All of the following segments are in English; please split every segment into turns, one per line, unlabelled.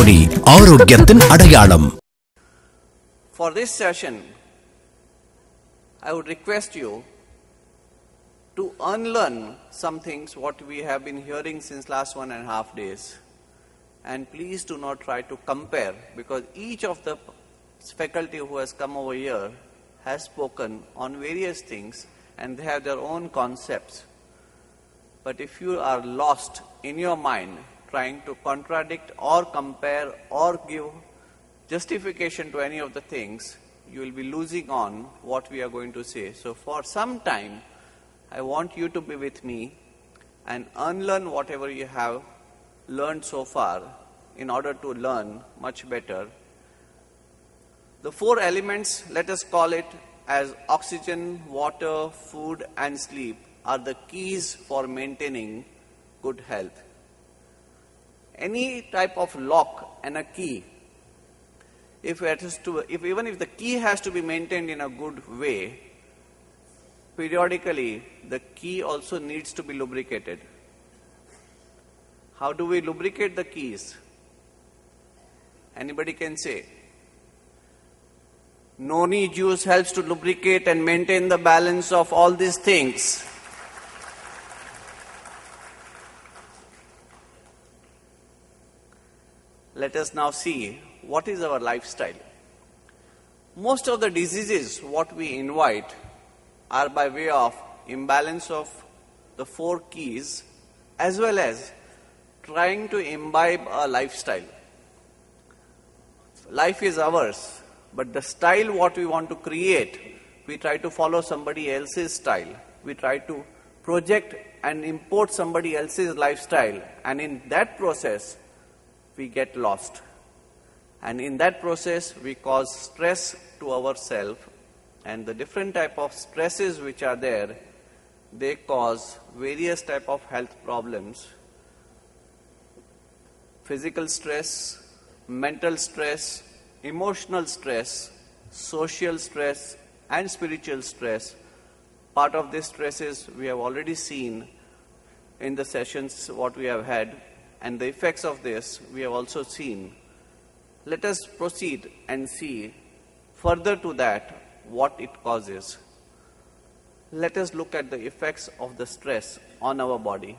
പൊടി ആരോഗ്യത്തിൻ അടയാളം.
For this session, I would request you to unlearn some things what we have been hearing since last 1.5 days. And please do not try to compare, because each of the faculty who has come over here has spoken on various things and they have their own concepts. But if you are lost in your mind trying to contradict or compare or give justification to any of the things, you will be losing on what we are going to say. So for some time, I want you to be with me and unlearn whatever you have learned so far in order to learn much better. The 4 elements, let us call it as oxygen, water, food and sleep, are the keys for maintaining good health. Any type of lock and a key, even if the key has to be maintained in a good way, periodically the key also needs to be lubricated. How do we lubricate the keys? Anybody can say? Noni juice helps to lubricate and maintain the balance of all these things. Let us now see what is our lifestyle. Most of the diseases what we invite are by way of imbalance of the 4 keys, as well as trying to imbibe a lifestyle. Life is ours, but the style what we want to create, we try to follow somebody else's style. We try to project and import somebody else's lifestyle, and in that process we get lost. And in that process we cause stress to ourselves, and the different type of stresses which are there, they cause various type of health problems. Physical stress, mental stress, emotional stress, social stress and spiritual stress. Part of these stresses we have already seen in the sessions what we have had, and the effects of this we have also seen. Let us proceed and see further to that what it causes. Let us look at the effects of the stress on our body.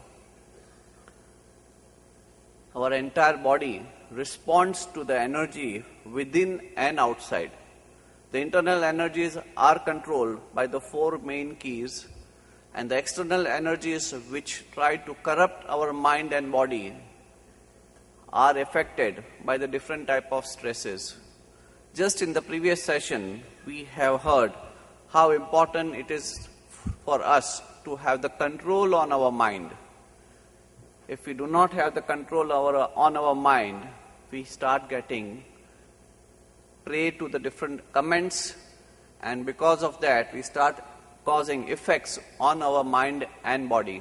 Our entire body responds to the energy within and outside. The internal energies are controlled by the 4 main keys, and the external energies which try to corrupt our mind and body are affected by the different type of stresses. Just in the previous session, we have heard how important it is for us to have the control on our mind. If we do not have the control on our mind, we start getting prey to the different comments, and because of that, we start causing effects on our mind and body.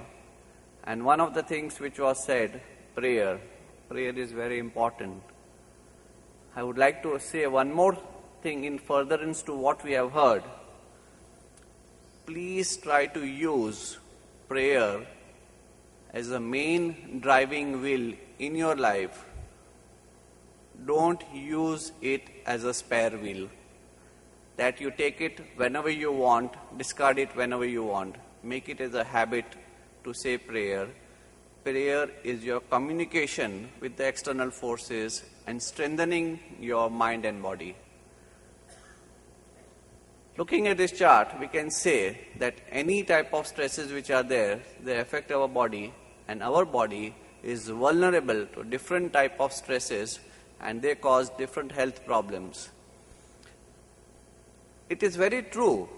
And one of the things which was said, prayer. Prayer is very important. I would like to say one more thing in furtherance to what we have heard. Please try to use prayer as a main driving wheel in your life. Don't use it as a spare wheel, that you take it whenever you want, discard it whenever you want. Make it as a habit to say prayer. Prayer is your communication with the external forces and strengthening your mind and body. Looking at this chart, we can say that any type of stresses which are there, they affect our body, and our body is vulnerable to different type of stresses, and they cause different health problems. It is very true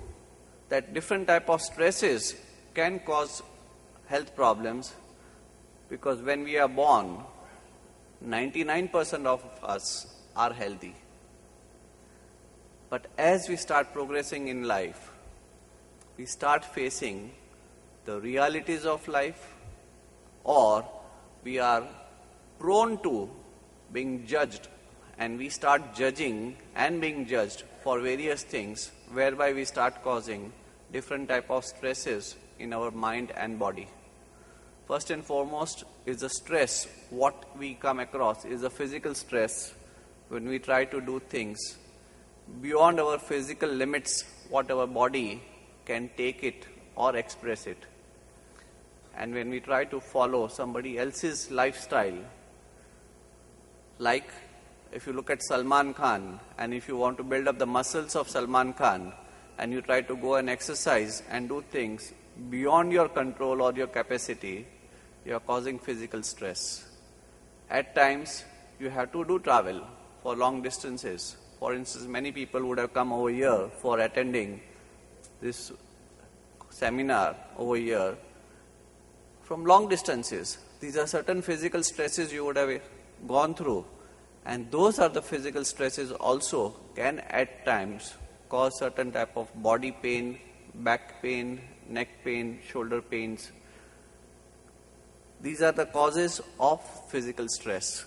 that different type of stresses can cause health problems, because when we are born, 99% of us are healthy. But as we start progressing in life, we start facing the realities of life, or we are prone to being judged, and we start judging and being judged for various things, whereby we start causing different type of stresses in our mind and body. First and foremost is the stress. What we come across is a physical stress when we try to do things beyond our physical limits, what our body can take it or express it. And when we try to follow somebody else's lifestyle, like if you look at Salman Khan, and if you want to build up the muscles of Salman Khan, and you try to go and exercise and do things beyond your control or your capacity, you are causing physical stress. At times, you have to do travel for long distances. For instance, many people would have come over here for attending this seminar over here from long distances. These are certain physical stresses you would have gone through, and those are the physical stresses also can at times cause certain type of body pain, back pain, neck pain, shoulder pains. These are the causes of physical stress.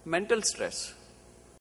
Mental stress.